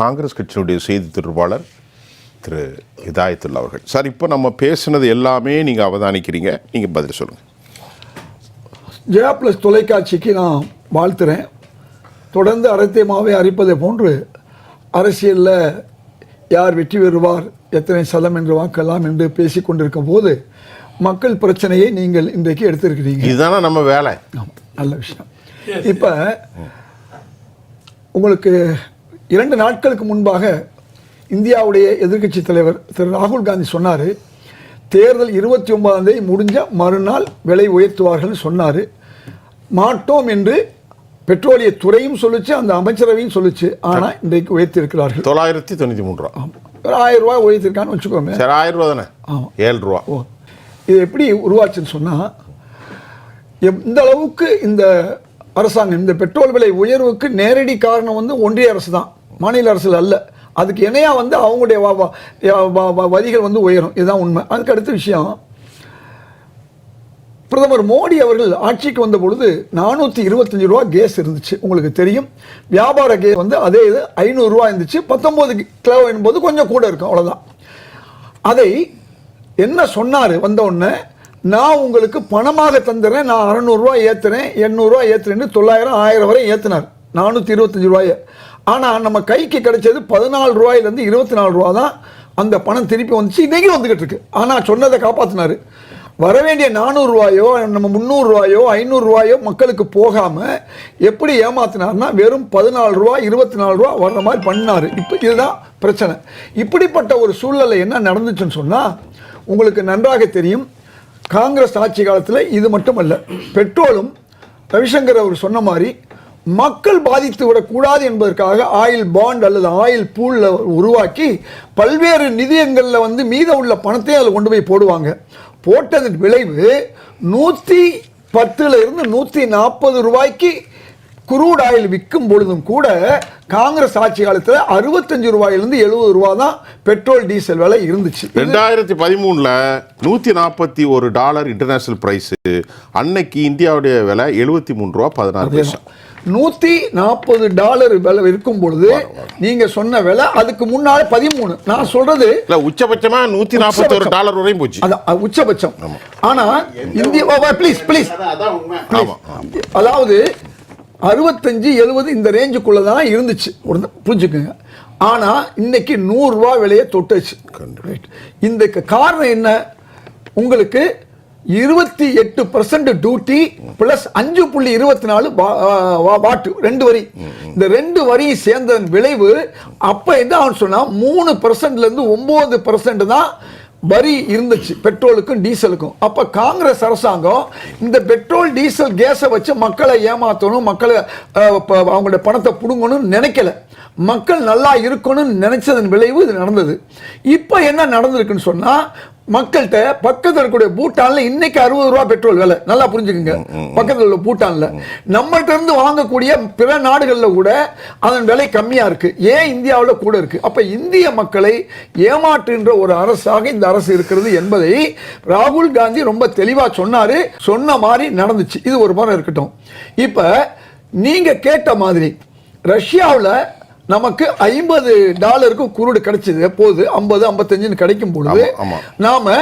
காங்கிரஸ் கட்சியினுடைய செய்தி தொடர்பாளர் திரு ஹிதாயத்துல்லா அவர்கள். சார், இப்போ நம்ம பேசுனது எல்லாமே நீங்கள் அவதானிக்கிறீங்க, நீங்கள் பதில் சொல்லுங்கள். ஜெயா பிளஸ் தொலைக்காட்சிக்கு நான் வாழ்த்துறேன். தொடர்ந்து அரசியமாகவே அறிப்பதை போன்று அரசியலில் யார் வெற்றி பெறுவார், எத்தனை சதம் என்று வாக்கலாம் என்று பேசி கொண்டிருக்கும் போது மக்கள் பிரச்சனையை நீங்கள் இன்றைக்கு எடுத்திருக்கிறீங்க. இதுதானே நம்ம வேலை. நல்ல விஷயம். இப்போ உங்களுக்கு 2 நாட்களுக்கு முன்பாக இந்தியாவுடைய எதிர்க்கட்சி தலைவர் திரு ராகுல் காந்தி சொன்னார், தேர்தல் 29ஆம் தேதி முடிஞ்ச மறுநாள் விலை உயர்த்துவார்கள் சொன்னார். மாட்டோம் என்று பெட்ரோலிய துறையும் சொல்லிச்சு, அந்த அமைச்சரவையும் சொல்லிச்சு. ஆனால் இன்றைக்கு உயர்த்திருக்கிறார்கள். 993 1000 ரூபாய் உயர்த்திருக்கான்னு வச்சுக்கோங்க. 1000 ரூபா தானே? ஆமாம், 7 ரூபா. இது எப்படி உருவாச்சுன்னு சொன்னால், எந்த அளவுக்கு இந்த அரசாங்கம் இந்த பெட்ரோல் விலை உயர்வுக்கு நேரடி காரணம் ஒன்றிய அரசு தான், மாநில அரசு அல்ல. அதுக்கு இணையாக அவங்களுடைய வரிகள் உயரும். இதுதான் உண்மை. அதுக்கு அடுத்த விஷயம், பிரதமர் மோடி அவர்கள் ஆட்சிக்கு வந்த பொழுது 425 ரூபா கேஸ் இருந்துச்சு, உங்களுக்கு தெரியும். வியாபார கேஸ் அதே இது 500 ரூபா இருந்துச்சு. 19 கிலோ என்பது கொஞ்சம் கூட இருக்கும், அவ்வளோதான். அதை என்ன சொன்னார் வந்த உடனே, நான் உங்களுக்கு பணமாக தந்துடுறேன், நான் 600 ரூபா ஏற்றுறேன், 800 ரூபா ஏற்றுறேன்னு 900 1000 வரை ஏற்றினார், 425 ரூபாயை. ஆனால் நம்ம கைக்கு கிடைச்சது 14 ரூபாயிலேருந்து 24 ரூபா தான். அந்த பணம் திருப்பி வந்துச்சு, இன்றைக்கி வந்துக்கிட்டு இருக்கு. ஆனால் சொன்னதை காப்பாற்றினார். வரவேண்டிய 400 ரூபாயோ நம்ம 300 ரூபாயோ 500 ரூபாயோ மக்களுக்கு போகாமல் எப்படி ஏமாத்தினார்னா, வெறும் 14 ரூபா 24 ரூபா வர்ற மாதிரி பண்ணார். இப்போ இதுதான் பிரச்சனை. இப்படிப்பட்ட ஒரு சூழ்நிலை என்ன நடந்துச்சுன்னு சொன்னால், உங்களுக்கு நன்றாக தெரியும். காங்கிரஸ் ஆட்சி காலத்தில் இது மட்டுமல்ல, பெட்ரோலும் ரவிசங்கர் அவர் சொன்ன மாதிரி மக்கள் பாதித்து விடக்கூடாது என்பதற்காக ஆயில் பாண்ட் அல்லது ஆயில் பூலில் உருவாக்கி பல்வேறு நிதியங்களில் மீதம் உள்ள பணத்தையும் அதில் கொண்டு போய் போடுவாங்க. போட்டதன் விளைவு 110 140 ரூபாய்க்கு குரூட் ஆயில் விற்கும் பொழுதும் கூட காங்கிரஸ் ஆட்சி காலத்தில் 65 ரூபாயிலிருந்து 70 ரூபா தான் பெட்ரோல் டீசல் விலை இருந்துச்சு. 2013 $141 இன்டர்நேஷனல் பிரைஸ். அன்னைக்கு இந்தியாவுடைய விலை 73 ரூபா 16 பைசா. $140 விலை இருக்கும் பொழுது நீங்க சொன்ன விலை அதுக்கு முன்னாலே 13. நான் சொல்றது உச்சபட்சமா $141 வரையும் போச்சு, உச்சபட்சம். ஆனா இந்தியா ப்ளீஸ் அதாவது 65 70 இந்த ரேஞ்சுக்குள்ள தான் இருந்துச்சு, புரிஞ்சுக்குங்க. ஆனா இன்னைக்கு 100 ரூபா விலையை தொட்டுச்சு. இந்த காரணம் என்ன? உங்களுக்கு 28% டியூட்டி பிளஸ் 5.24 வாட்டு 2 வரி. இந்த 2 வரி சேர்ந்ததன் விளைவு அப்ப என்ன அவன் சொன்னா 3%லேருந்து 9% தான் வரி இருந்துச்சு பெட்ரோலுக்கும் டீசலுக்கும். அப்ப காங்கிரஸ் அரசாங்கம் இந்த பெட்ரோல் டீசல் கேஸை வச்சு மக்களை ஏமாற்றணும், மக்களை அவங்களுடைய பணத்தை புடுங்கணும்னு நினைக்கல. மக்கள் நல்லா இருக்கணும்னு நினைச்சதன் விளைவு இது நடந்தது. இப்போ என்ன நடந்திருக்குன்னு சொன்னா, மக்கள்கிட்ட பக்கத்தில் இருக்கக்கூடிய பூட்டான்ல இன்னைக்கு 60 ரூபா பெட்ரோல் விலை. நல்லா புரிஞ்சுக்குங்க. பக்கத்தில் உள்ள பூட்டான்ல நம்மள்ட்ட இருந்து வாங்கக்கூடிய பிற நாடுகளில் கூட அதன் விலை கம்மியா இருக்கு. ஏன் இந்தியாவில் கூட இருக்கு? அப்ப இந்திய மக்களை ஏமாற்றுகின்ற ஒரு அரசாக இந்த அரசு இருக்கிறது என்பதை ராகுல் காந்தி ரொம்ப தெளிவா சொன்னாரு. சொன்ன மாதிரி நடந்துச்சு. இது ஒரு முறை இருக்கட்டும். இப்ப நீங்க கேட்ட மாதிரி ரஷ்யாவில் நமக்கு $50 குரூடு கிடைச்சது. எப்போது 50 55 கிடைக்கும் பொழுது நாம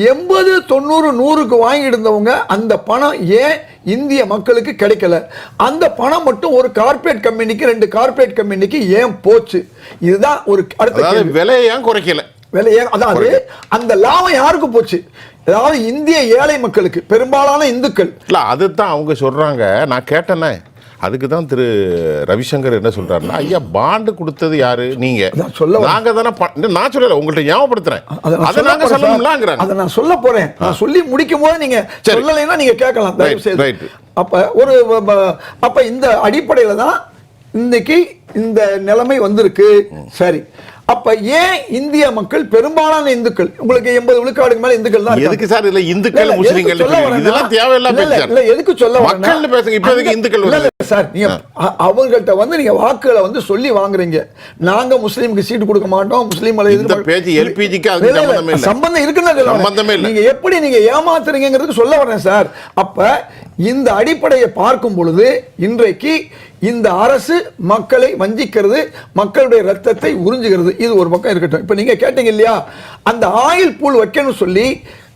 80 90 100க்கு வாங்கி இருந்தவங்க அந்த பணம் ஏன் இந்திய மக்களுக்கு கிடைக்கல? அந்த பணம் மட்டும் ஒரு கார்ப்பரேட் கம்பெனிக்கு 2 கார்ப்பரேட் கம்பெனிக்கு ஏன் போச்சு? இதுதான் ஒரு அடுத்த விலையை ஏன் குறைக்கல? விலையே அதாவது அந்த லாபம் யாருக்கு போச்சு? அதாவது இந்திய ஏழை மக்களுக்கு, பெரும்பாலான இந்துக்கள். இல்ல, அதுதான் அவங்க சொல்றாங்க. நான் கேட்டேனே, அதுக்கு தான் திரு ரவிசங்கர் என்ன சொல்றாருன்னா, ஐயா பாண்டு கொடுத்தது யாரு? நீங்க. நாங்க தானே. நான் சொல்லல, உங்கள்ட்ட ஞாபகப்படுத்துறேன். அதை நாங்க சொல்லணும்லாங்கறாங்க. அதை நான் சொல்ல போறேன். நான் சொல்லி முடிக்கும் போது நீங்க சொல்லலைன்னா நீங்க கேட்கலாம், தயவு செய்து. அப்ப இந்த அடிப்படையில தான் இன்னைக்கு இந்த நிலைமை வந்திருக்கு. சரி, அப்ப ஏன் இந்திய மக்கள், பெரும்பாலான இந்துக்கள், உங்களுக்கு 80 விழுக்காடுக்கு மேல இந்துக்கள் தான். எதுக்கு சார் இல்ல இந்துக்கள் முஸ்லிம்கள் இதெல்லாம் தேவையில்லாம பேசுறீங்க? இல்ல, எதுக்கு சொல்ல வரேன், மக்கள் பேசுங்க. இப்போ எதுக்கு இந்துக்கள்? இல்ல சார், நீங்க அவங்கள்ட்ட நீங்க வாக்குகளை சொல்லி வாங்குறீங்க. நாங்க முஸ்லீமுக்கு சீட்டு கொடுக்க மாட்டோம், முஸ்லீம் இந்த பேஜ் எல்பிஜிக்கு அது சம்பந்தமே இல்ல. சம்பந்தம் இருக்குன்னு சம்பந்தமே இல்ல. நீங்க எப்படி நீங்க ஏமாத்துறீங்கிறதுக்கு சொல்ல வரேன் சார். அப்ப இந்த அடிப்படையை பார்க்கும் பொழுது இன்றைக்கு இந்த அரசு மக்களை வஞ்சிக்கிறது, மக்களுடைய ரத்தத்தை உறிஞ்சுகிறது. இது ஒரு பக்கம் இருக்கட்டும். இப்ப நீங்க கேட்டீங்க இல்லையா, அந்த ஆயில் பூல் வைக்கணும்னு சொல்லி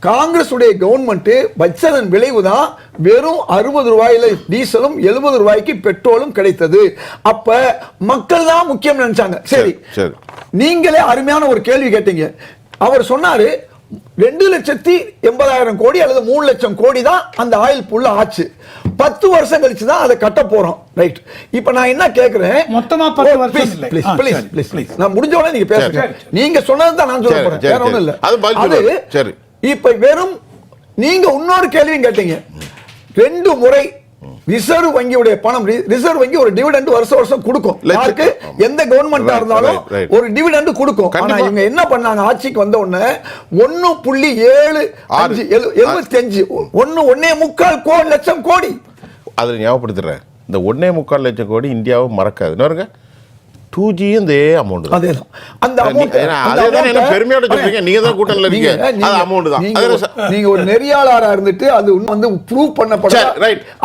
காங்கிரஸ் உடைய கவர்மெண்ட் வச்சதன் விளைவுதான் வெறும் 60 ரூபாயில டீசலும் 70 ரூபாய்க்கு பெட்ரோலும் கிடைத்தது. அப்ப மக்கள் தான் முக்கியம் நினைச்சாங்க. சரி, நீங்களே அருமையான ஒரு கேள்வி கேட்டீங்க. அவர் சொன்னாரு 2,80,000 கோடி அல்லது 3 லட்சம் கோடி தான் அந்த ஆயில் புல்ல ஆச்சு. 10 வருஷம் கழிச்சு தான் அதை கட்ட போறோம். ரைட். இப்ப நான் என்ன கேக்குறேன், மொத்தமா 10 வருஷம் இல்லை. ப்ளீஸ் நான் முடிஞ்ச உடனே நீங்க பேசுங்க. நீங்க சொன்னது தான் நான் சொல்ல போறேன், வேற ஒண்ணும் இல்ல. அது சரி. இப்ப வெறும் நீங்க இன்னொரு கேள்வியும் கேட்டீங்க. 2 முறை ரிசர்வ் வங்கியுடைய பணம், ரிசர்வ் வங்கி ஒரு டிவிடெண்ட் வருஷம் கொடுக்கும். யாருக்கு, எந்த கவர்மெண்டா இருந்தாலும் ஒரு டிவிடெண்ட் கொடுக்கும். ஆனா இவங்க என்ன பண்ணாங்க, ஆட்சிக்கு வந்த உடனே 1.75 1.25 லட்சம் கோடி. அதை ஞாபகப்படுத்துறேன். இந்த 1.25 லட்சம் கோடி இந்தியாவை மறக்காது. இன்னொருங்க 2G இதே அமௌண்ட் தான். அதேதான். அந்த அமௌண்ட் அதேதான் என்ன பெருமையோட சொல்றீங்க. நீங்க தான் கூட்டணில இருக்கீங்க. அது அமௌண்ட் தான். நீங்க ஒரு நெறியாளரா இருந்துட்டு அது வந்து ப்ரூவ் பண்ணப்பட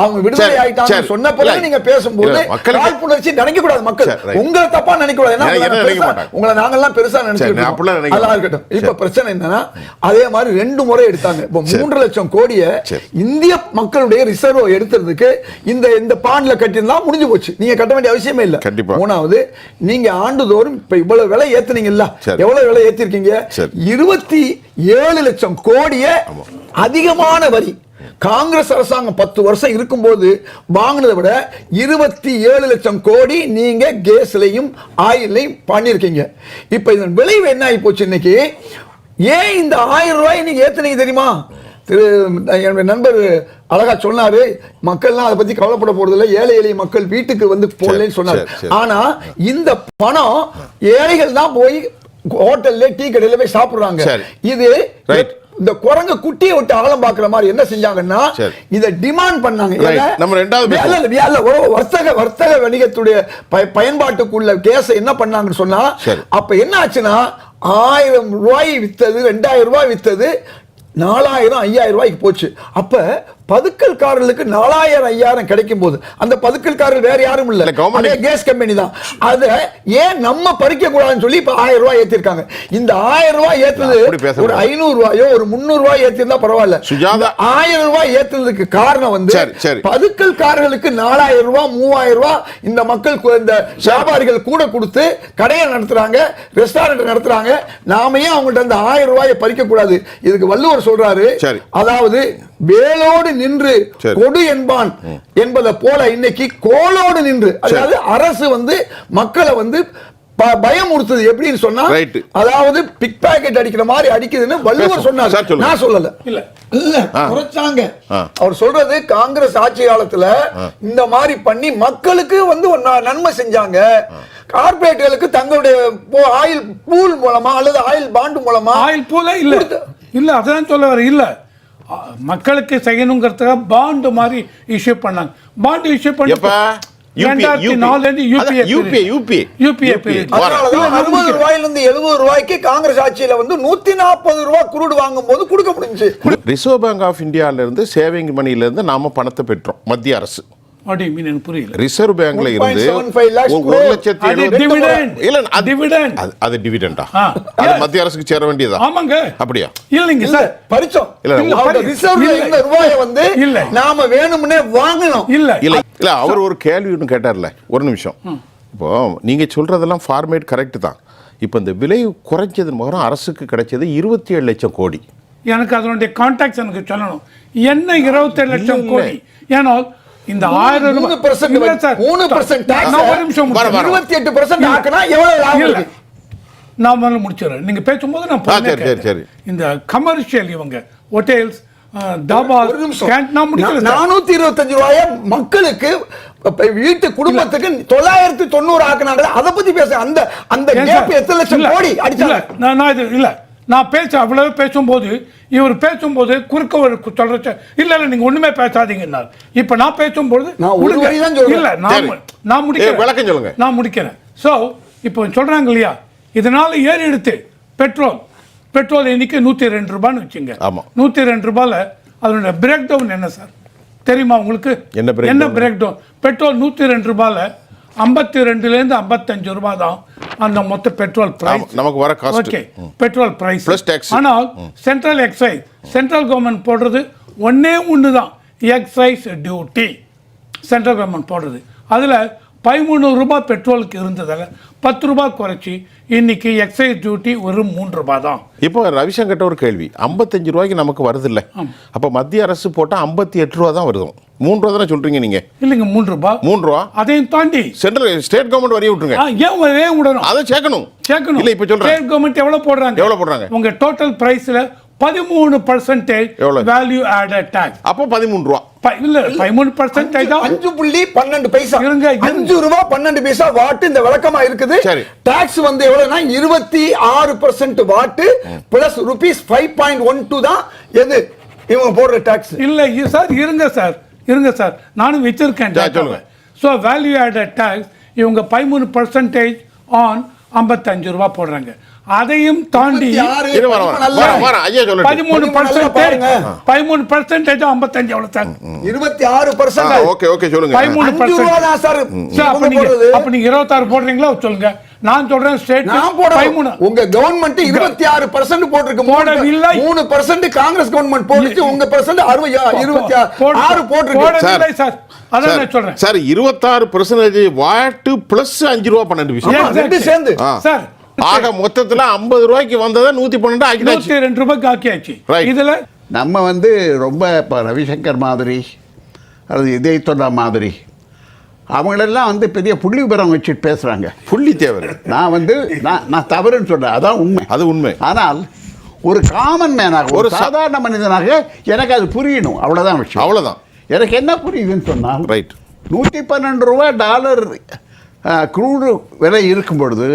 அவங்க விடுதலை ஆயிட்டாங்க சொன்ன பிறகு நீங்க பேசும்போது காழ்ப்புணர்ச்சி நினைக்க கூடாது. மக்கள் உங்களை தப்பா நினைக்க கூடாது. உங்களை நாங்கெல்லாம் பெருசா நினைச்சிருக்கோம். இப்ப பிரச்சனை என்னன்னா, அதே மாதிரி 2 முறை எடுத்தாங்க. இப்ப 3 லட்சம் கோடியை இந்திய மக்களுடைய ரிசர்வ் எடுத்துறதுக்கு இந்த பாண்ட்ல கட்டியிருந்தா முடிஞ்சு போச்சு. நீங்க கட்ட வேண்டிய அவசியமே இல்ல. மூணாவது, நீங்க ஆண்டுதோறும் இப்ப இவ்வளவு விலை ஏத்துனீங்கல்ல, எவ்வளவு விலை ஏத்திருக்கீங்க? 27 லட்சம் கோடிய அதிகமான வரி காங்கிரஸ் அரசாங்கம் 10 வருஷம் இருக்கும்போது வாங்கினதை விட 27 லட்சம் கோடி நீங்க கேஸ்லையும் ஆயிலையும் பண்ணிருக்கீங்க. இப்ப இதன் விளைவு என்ன ஆகி போச்சு இன்னைக்கு? ஏன் இந்த 1000 ரூபாய் நீங்க ஏத்துனீங்க தெரியுமா? என்னுடைய நண்பர் அழகா சொன்னாரு, மக்கள்லாம் அதை பத்தி கவலைப்பட போறது இல்லை, ஏழை எளிய மக்கள் வீட்டுக்கு வந்து போடலன்னு சொன்னாரு. ஆனா இந்த பணம் ஏழைகள் தான் போய் ஹோட்டல்ல டீ கடையில போய் சாப்பிடுறாங்க. இது இந்த குரங்கு குட்டியை விட்டு ஆழம் பாக்குற மாதிரி என்ன செஞ்சாங்கன்னா, இத டிமாண்ட் பண்ணாங்க. வர்த்தக வணிகத்துடைய பயன்பாட்டுக்குள்ள கேஸ் என்ன பண்ணாங்கன்னு சொன்னா, அப்ப என்ன ஆச்சுன்னா 1000 ரூபாய் வித்தது, 2000 ரூபாய் வித்தது 4000 5000 ரூபாய்க்கு போச்சு. அப்ப பதுக்கல்காரர்களுக்கு 4000 5000 கிடைக்கும் போது அந்த பதுக்கல்காரர்கள் வேற யாரும் இல்ல, கேஸ் கம்பெனி தான். அத ஏன் நம்ம பறிக்க கூடாதுன்னு சொல்லி இப்ப 1000 ரூபாய் ஏத்திருக்காங்க. இந்த 1000 ரூபாய் ஏத்துறது ஒரு 500 ரூபாயோ ஒரு 300 ரூபாய் ஏத்திருந்தா பரவாயில்ல. 1000 ரூபாய் ஏத்துறதுக்கு காரணம் வந்து பதுக்கல்காரர்களுக்கு 4000 ரூபாய் 3000 ரூபாய் இந்த மக்கள், இந்த வியாபாரிகள் கூட கொடுத்து கடையை நடத்துறாங்க, ரெஸ்டாரண்ட் நடத்துறாங்க. நாம ஏன் அவங்கள்ட்ட அந்த 1000 ரூபாயை பறிக்க கூடாது? இதுக்கு வள்ளுவர் சொல்றாரு, அதாவது வேலோடு நின்று கொடு என்பான் என்பதை போல இன்னைக்கு கோலோடு நின்று, அதாவது அரசு வந்து மக்களை வந்து பயமுறுத்துது. எப்படின்னு சொன்னா, அதாவது பிக் பாக்கெட் அடிக்கிற மாதிரி அடிக்குதுன்னு வள்ளுவர் சொன்னார், நான் சொல்லல. இல்ல குறைச்சாங்க. அவர் சொல்றது காங்கிரஸ் ஆட்சி காலத்துல இந்த மாதிரி பண்ணி மக்களுக்கு வந்து நன்மை செஞ்சாங்க. கார்பரேட்டுகளுக்கு தங்களுடைய ஆயில் பூல் மூலமா அல்லது ஆயில் பாண்டு மூலமா, ஆயில் பூல இல்ல அதான் சொல்ல வர இல்ல, மக்களுக்கு செய்யணுங்கிறதுக்காக பாண்டு மாதிரி இஷ்யூ பண்ணாங்க. பாண்டு இஷ்யூ பண்ணி 2004 யூபிஏ 60 ரூபாயிலிருந்து 70 ரூபாய்க்கு காங்கிரஸ் ஆட்சியில வந்து 140 ரூபாய் குரூட் வாங்கும் போது கொடுக்க முடிஞ்சு. ரிசர்வ் பேங்க் ஆஃப் இந்தியால இருந்து சேவிங் மணில இருந்து நாம பணத்தை பெற்றோம். மத்திய அரசு ரிசர்வ் பேங்க்ல இருந்து 1,70,000 அது டிவிடெண்டா? அது மத்திய அரசுக்கு சேர வேண்டியதா? ஆமாங்க. அப்படியா? இல்லைங்க சார், பறிச்சோம். ரிசர்வ்ல இருந்த ரூபாயை வந்து நாம வேணும்னே வாங்கணும். இல்ல அவர் ஒரு கேள்வி ஒன்று கேட்டார்ல, ஒரு நிமிஷம். இப்போ நீங்க சொல்றதெல்லாம் ஃபார்மேட் கரெக்ட் தான். இப்போ இந்த விலை குறைஞ்சது மூலம் அரசுக்கு கிடைச்சது 27 லட்சம் கோடி. எனக்கு அதனுடைய கான்டாக்ட் எனக்கு சொல்லணும். என்ன 27 லட்சம் கோடி? ஏன்னா இந்த 28% முடிச்சிடறேன். நீங்க பேசும்போது நான் இந்த கமர்ஷியல் இவங்க ஹோட்டல்ஸ் தாபாஸ் 425 ரூபாய மக்களுக்கு வீட்டு குடும்பத்துக்கு 990 ஆக்குனாங்களே, அதை பத்தி பேச. அந்த கேப் எத்தனை லட்சம் கோடி அடிச்சாங்க. நான் இது இல்ல, நான் அவ்வளவு பேசும்போது இவர் பேசும்போது குறுக்க சொல்ற இல்ல நீங்க ஒண்ணுமே பேசாதீங்க. இப்ப நான் பேசும்போது இல்ல நான் முடிக்கிறேன். சோ இப்போ சொல்றாங்க இல்லையா, இதனால ஏறி எடுத்து பெட்ரோல் இன்னைக்கு 102 ரூபான்னு வச்சுங்க. 102 ரூபாயில அதனுடைய பிரேக் டவுன் என்ன சார்? தெரியுமா உங்களுக்கு? என்ன பிரேக் டவுன்? பெட்ரோல் 102 ரூபாயில 52லேருந்து 55 ரூபாய் தான் அந்த மொத்த பெட்ரோல் பிரைஸ் நமக்கு வர cost. Okay, petrol price plus tax. ஆனால் சென்ட்ரல் எக்ஸைஸ் சென்ட்ரல் கவர்மெண்ட் போடுறது ஒன்று தான், எக்ஸைஸ் டியூட்டி சென்ட்ரல் கவர்மெண்ட் போடுறது. அதில் 13 ரூபாய் பெட்ரோலுக்கு இருந்ததில் 10 ரூபாய் குறைச்சி இன்னைக்கு எக்ஸைஸ் டியூட்டி ஒரு 3 ரூபாய் தான். இப்போ ரவிசங்கர்ட்ட ஒரு கேள்வி, 55 ரூபாய்க்கு நமக்கு வருது இல்லை, அப்போ மத்திய அரசு போட்டால் 58 ரூபா தான் வருதும். 3 ரூபா தானே சொல்றீங்க நீங்க? இல்லைங்க, 3 ரூபாய். 3 ரூபா அதையும் தாண்டி சென்ட்ரல் ஸ்டேட் கவர்மெண்ட் வரைய விட்டுருங்க. ஏன் வரைய விடணும்? அதை சேர்க்கணும். இல்ல, இப்போ சொல்றேன், ஸ்டேட் கவர்மெண்ட் எவ்வளவு போடுறாங்க? உங்க டோட்டல் பிரைஸ்ல 13% வேல்யூ ஆடட் டாக்ஸ். அப்போ 13 ரூபா இல்ல, 13% 5.12 பைசா. இருங்க, 5 ரூபா 12 பைசா வாட் இந்த விளக்கமா இருக்குது. சரி. டாக்ஸ் வந்து எவ்வளவுனா 26% வாட் பிளஸ் ரூபீஸ் 5.12 தான் எது இவங்க போடுற டாக்ஸ். இல்ல சார், இருங்க சார், நானும் வச்சிருக்கேன். சோ வேல்யூ ஆடட் டாக்ஸ் இவங்க 13% ஆன் 55 ரூபாய் போடுறாங்க. அதையும் தாண்டி 13% 55 எவ்வளவு சார்? 26%. ஓகே ஓகே சொல்லுங்க. 13% சார். அப்ப நீங்க 26 போடுறீங்களா சொல்லுங்க. நான் சொல்றேன் ஸ்டேட் 13. உங்க கவர்மெண்ட் 26% போட்டுருக்கு. போடவில்லை. 3% காங்கிரஸ் கவர்மெண்ட் போடுச்சு. உங்க பர்சன்ட் 26 போட்டுருக்கு சார். அதான் நான் சொல்றேன் சார், 26% வாட் பிளஸ் 5 ரூபா 12 பைசா ரெண்டு சேர்ந்து சார். ஆக மொத்தத்துல 50 ரூபாய்க்கு வந்ததை 112 ஆக்கியாச்சு. 102 ரூபாய்க்கு ஆக்கியாச்சு. இதுல நம்ம ரொம்ப இப்போ ரவிசங்கர் மாதிரி அது இதயத்தொண்டா மாதிரி அவங்களெல்லாம் பெரிய புள்ளி விபரம் வச்சுட்டு பேசுகிறாங்க. புள்ளி தேவை. நான் தவறுன்னு சொல்கிறேன், அதான் உண்மை. அது உண்மை. ஆனால் ஒரு காமன் மேனாக, ஒரு சாதாரண மனிதனாக எனக்கு அது புரியணும், அவ்வளோதான் விஷயம். அவ்வளோதான். எனக்கு என்ன புரியுதுன்னு சொன்னால், ரைட், 112 ரூபா டாலர் க்ரூடு விலை இருக்கும் பொழுது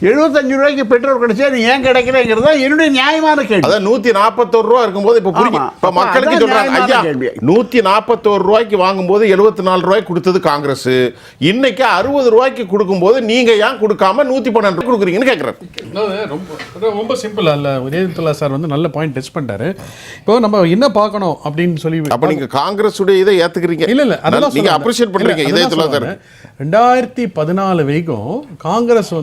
75 ரூபாய்க்கு பெட்ரோல் கிடைச்சா நீ ஏன் கிடைக்கிறேங்கிறது தான் என்னுடைய நியாயமான கேள்வி. அதான் 141 ரூபா இருக்கும்போது இப்போ புரியும். இப்போ மக்களுக்கு சொல்றாங்க, ஐயா 141 ரூபாய்க்கு வாங்கும்போது 74 ரூபாய்க்கு கொடுத்தது காங்கிரஸ், இன்னைக்கு 60 ரூபாய்க்கு கொடுக்கும்போது நீங்க ஏன் கொடுக்காம 112 கொடுக்குறீங்கன்னு கேட்குறேன். ரொம்ப சிம்பிள் அல்ல. உதயநிதி சார் நல்ல பாயிண்ட் டச் பண்ணிட்டாரு. இப்போ நம்ம என்ன பார்க்கணும் அப்படின்னு சொல்லி, அப்ப நீங்க காங்கிரஸ் உடைய இதை ஏத்துக்கிறீங்க? இல்ல அதெல்லாம் நீங்க அப்ரிஷியேட் பண்றீங்க. இதயத்துல சார் 2014 வரைக்கும் காங்கிரஸ்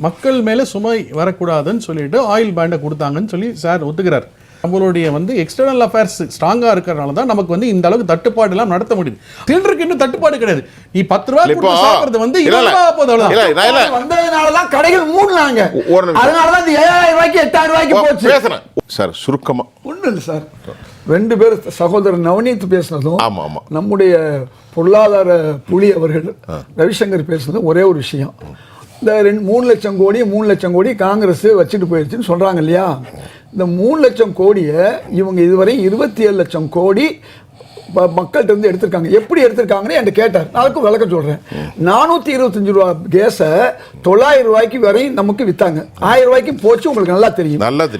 மக்கள் மேல சுமை வரக்கூடாதுன்னு சொல்லிட்டு ஆயில் பேண்டை கொடுத்தாங்கன்னு சொல்லி சார் ஒத்துக்கிறார். நம்மளுடைய எக்ஸ்டர்னல் அஃபேர்ஸ் ஸ்ட்ராங்கா இருக்கிறனால தான் நமக்கு இந்த அளவுக்கு தட்டுப்பாடு எல்லாம் நடத்த முடியுது. சிலிண்டருக்கு இன்னும் தட்டுப்பாடு கிடையாது. நீ 10 ரூபாய் கொடுத்து சாப்பிடுறது 20 ரூபாய் போதும். வந்ததனால தான் கடைகள் மூடுனாங்க. அதனால தான் 7000 ரூபாய்க்கு 8000 ரூபாய்க்கு போச்சு. பேசுறேன் சார் சுருக்கமா. ஒண்ணும் இல்லை சார், 2 பேர் சகோதரர் நவநீத் பேசுனதும் ஆமா நம்முடைய பொருளாதார புலி அவர்கள் ரவிசங்கர் பேசுனதும் ஒரே ஒரு விஷயம். இந்த 3 லட்சம் கோடி 3 லட்சம் கோடி காங்கிரஸ் வச்சுட்டு போயிடுச்சுன்னு சொல்றாங்க இல்லையா? இந்த 3 லட்சம் கோடியை இவங்க இதுவரை 27 லட்சம் கோடி மக்கள்கிட்ட இருந்து எடுத்திருக்காங்க. எப்படி எடுத்திருக்காங்கன்னு என்கிட்ட கேட்டார். நான் அதுக்கு விளக்கம் சொல்றேன். 425 ரூபா கேஸை 900 ரூபாய்க்கு வரையும் நமக்கு வித்தாங்க. 1000 ரூபாய்க்கு போச்சு, உங்களுக்கு நல்லா தெரியும். 60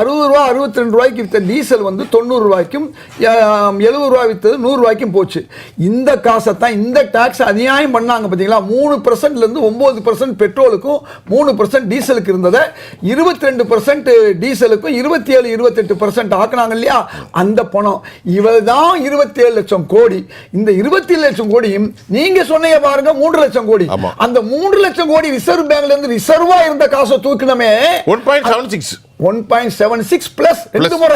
ரூபா 62 ரூபாய்க்கு வித்த டீசல் 90 ரூபாய்க்கும் 70 ரூபாய் வித்தது 100 ரூபாய்க்கும் போச்சு. இந்த காசை தான் இந்த டாக்ஸ் அநியாயம் பண்ணாங்க பார்த்தீங்களா? 3% இருந்து 9% பெட்ரோலுக்கும் 3% டீசலுக்கு இருந்ததை 22% டீசலுக்கும் 27-28% ஆக்குனாங்க இல்லையா? அந்த பணம் இவதான் 27 லட்சம் கோடி. இந்த 27 லட்சம் கோடியும் நீங்க சொன்னீங்க பாருங்க 3 லட்சம் கோடி. அந்த 3 லட்சம் கோடி ரிசர்வ் பேங்க்ல இருந்து ரிசர்வா இருந்த காசை தூக்கினமே 1.76 பிளஸ் 2 முறை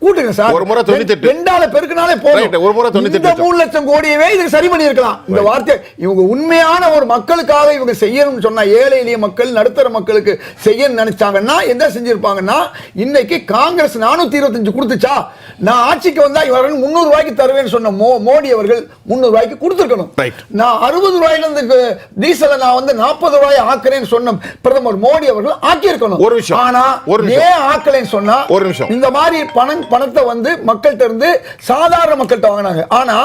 கூட்டுங்க சார். ஒரு முறை 98, 2ஆல பெருக்கினாலே போதும். ஒரு முறை 98. 3 லட்சம் கோடியவே இதுக்கு சரி பண்ணி இருக்கலாம். இந்த வார்த்தை இவங்க உண்மையான ஒரு மக்களுக்காக இவங்க செய்யணும்னு சொன்னா, ஏழை எளிய மக்கள் நடுத்தர மக்களுக்கு செய்யணும்னு நினைச்சாங்கன்னா என்ன செஞ்சிருப்பாங்கன்னா, இன்னைக்கு காங்கிரஸ் 425 கொடுத்துச்சா, நான் ஆட்சிக்கு வந்தா இவர்கள் 300 ரூபாய்க்கு தருவேன்னு சொன்ன மோடி அவர்கள் 300 ரூபாய்க்கு கொடுத்துருக்கணும். நான் 60 ரூபாயில இருந்து டீசலை நான் 40 ரூபாய் ஆக்குறேன்னு சொன்ன பிரதமர் மோடி அவர்கள் ஆக்கி இருக்கணும். ஆனா ஏன் ஆக்கலைன்னு சொன்னா, இந்த மாதிரி பணத்தை மக்கள்கிட்ட இருந்து சாதாரண மக்கள்கிட்ட வாங்கினாங்க. ஆனா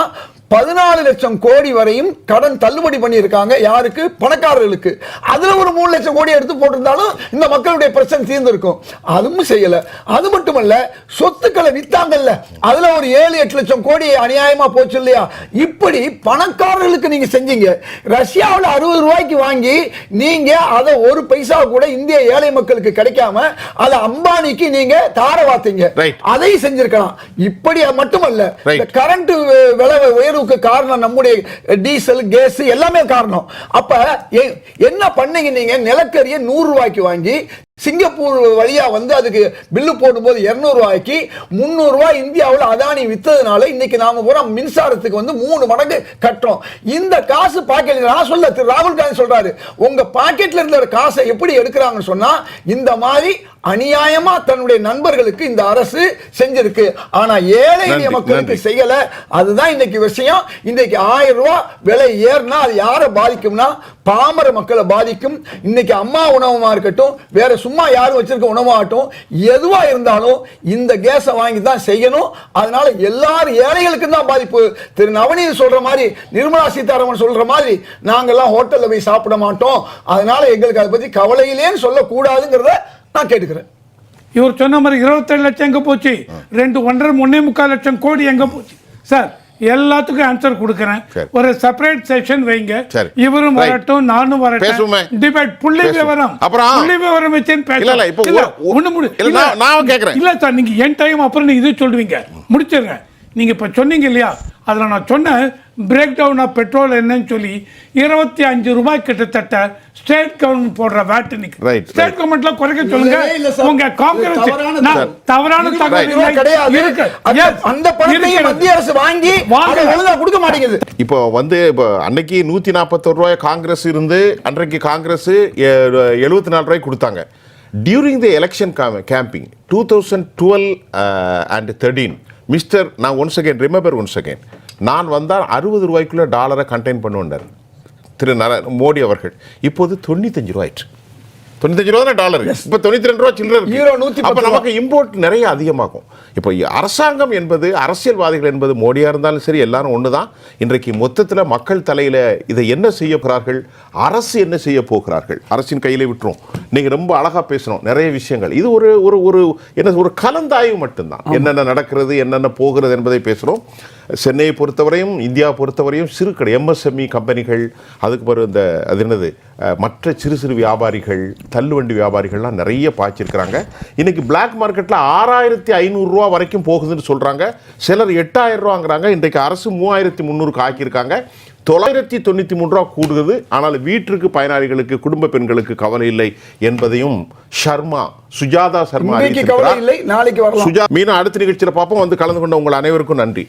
14 லட்சம் கோடி வரையும் கடன் தள்ளுபடி பண்ணியிருக்காங்க. யாருக்கு? பணக்காரர்களுக்கு. அதுல ஒரு 3 லட்சம் கோடி எடுத்து போட்டிருந்தாலும் இந்த மக்களுடைய பிரச்சனை தீர்ந்திருக்கும். அதுவும் செய்யல. அது மட்டுமல்ல, சொத்துக்களை வித்தாங்கல்ல, அதுல ஒரு 7-8 லட்சம் கோடி அநியாயமா போச்சு இல்லையா? இப்படி பணக்காரர்களுக்கு நீங்க செஞ்சீங்க. ரஷ்யாவில் 60 ரூபாய்க்கு வாங்கி நீங்க அதை ஒரு பைசா கூட இந்திய ஏழை மக்களுக்கு கிடைக்காம அதை அம்பானிக்கு நீங்க தார வாத்தீங்க. அதை செஞ்சிருக்கலாம். இப்படி மட்டுமல்ல, கரண்ட் விலை உயர்வுக்கு காரணம் நம்முடைய டீசல், கேஸ் எல்லாமே காரணம். அப்ப என்ன பண்ணீங்க? நீங்க நிலக்கரியை 100 ரூபாய்க்கு வாங்கி சிங்கப்பூர் வழியா வந்து அதுக்கு பில்லு போடும்போது 200 ரூபாய்க்கு 300 ரூபாய் இந்தியாவில் அதானி வித்ததுனால இன்னைக்கு நாம பூரா மின்சாரத்துக்கு வந்து 3 மடங்கு கட்டுறோம். இந்த காசு பாக்கெட்ல நான் சொல்ல, திரு ராகுல் காந்தி சொல்றாரு, உங்க பாக்கெட்ல இருந்த காசை எப்படி எடுக்கிறாங்கன்னு சொன்னா இந்த மாதிரி அநியாயமா தன்னுடைய நண்பர்களுக்கு இந்த அரசு செஞ்சிருக்கு. ஆனா ஏழை எளிய மக்களுக்கு செய்யல. அதுதான் இன்னைக்கு விஷயம். இன்னைக்கு 1000 ரூபாய் விலை ஏறினா அது யாரை பாதிக்கும்னா பாமர மக்களை பாதிக்கும். இன்னைக்கு அம்மா உணவமா இருக்கட்டும், வேற சும்மா யாரும் வச்சிருக்க உணவாகட்டும், எதுவா இருந்தாலும் இந்த கேஸை வாங்கி தான் செய்யணும். அதனால எல்லாரும் ஏழைகளுக்கு தான் பாதிப்பு. திரு நவநீத் சொல்ற மாதிரி, நிர்மலா சீதாராமன் சொல்ற மாதிரி நாங்கெல்லாம் ஹோட்டல்ல போய் சாப்பிட மாட்டோம், அதனால எங்களுக்கு அதை பத்தி கவலையிலேன்னு சொல்லக்கூடாதுங்கிறத நான் கேட்டுக்கிறேன். இவர் சொன்ன மாதிரி 27 லட்சம் எங்க போச்சு, 1.5 லட்சம் கோடி எங்க போச்சு? சார் எல்லாத்துக்கும் ஆன்சர் கொடுக்கிறேன். ஒரு செப்பரேட் செஷன் வைங்க. இவரும் வரட்டும், நானும் வரட்டும். டிபேட் புள்ளி விவரம் வச்சு பேசலாம். இல்ல சார், நீங்க என் டைம் அப்புறம் நீங்க இது சொல்லுவீங்க, முடிச்சிருங்க. நீங்க இப்ப சொன்னீங்க இல்லையா, அதுல நான் சொன்னேன் பிரேக் டவுன் ஆஃப் பெட்ரோல் என்னன்னு சொல்லி 25 ரூபாய் கிட்டத்தட்ட ஸ்டேட் கவர்மெண்ட் போடுற வேட். ஸ்டேட் கவர்மெண்ட்ல குறைக்க சொல்லுங்க. உங்க காங்கிரஸ் தவறான தகவல் கிடையாது. அந்த பணத்தை மத்திய அரசு வாங்கி ஒழுங்கா கொடுக்க மாட்டேங்குது. இப்போ வந்து இப்போ அன்னைக்கு 141 ரூபாய் காங்கிரஸ் இருந்து அன்றைக்கு காங்கிரஸ் 74 ரூபாய் கொடுத்தாங்க. During the election campaign 2012 and 13 mister, நான் once again remember once again, நான் வந்தால் 60 ரூபாய்க்குள்ள டாலரை கண்டெயின் பண்ணுவார் திரு மோடி அவர்கள். இப்போது 95 ரூபாய்ட்டு. 95 ரூபா தான் டாலர். இப்போ 92 ரூபா சில்லறை. அப்போ நமக்கு இம்போர்ட் நிறைய அதிகமாகும். இப்போ அரசாங்கம் என்பது, அரசியல்வாதிகள் என்பது, மோடியா இருந்தாலும் சரி எல்லாரும் ஒன்று தான். இன்றைக்கு மொத்தத்தில் மக்கள் தலையில் இதை என்ன செய்ய போகிறார்கள், அரசு என்ன செய்ய போகிறார்கள், அரசின் கையில் விட்டுரும். நீங்கள் ரொம்ப அழகாக பேசணும் நிறைய விஷயங்கள். இது ஒரு ஒரு ஒரு என்ன ஒரு கலந்தாய்வு மட்டும்தான். என்னென்ன நடக்கிறது, என்னென்ன போகிறது என்பதை பேசுகிறோம். சென்னையை பொறுத்தவரையும், இந்தியா பொறுத்தவரையும் சிறு கடை எம்எஸ்எம்இ கம்பெனிகள், அதுக்கு பிறகு இந்த அது என்னது மற்ற சிறு சிறு வியாபாரிகள், தள்ளுவண்டி வியாபாரிகள்லாம் நிறைய பாய்ச்சிருக்கிறாங்க. இன்னைக்கு பிளாக் மார்க்கெட்டில் 6500 ரூபா வரைக்கும் போகுதுன்னு சொல்கிறாங்க. சிலர் 8000 ரூபாங்கிறாங்க. இன்றைக்கு அரசு 3300 ஆக்கியிருக்காங்க. 993 ரூபா கூடுகிறது. ஆனால் வீட்டிற்கு பயனாளிகளுக்கு, குடும்ப பெண்களுக்கு கவலை இல்லை என்பதையும் சுஜாதா சர்மா நாளைக்கு வரலாம். மீண்டும் அடுத்த நிகழ்ச்சியில் பார்ப்போம். வந்து கலந்து கொண்ட உங்கள் அனைவருக்கும் நன்றி.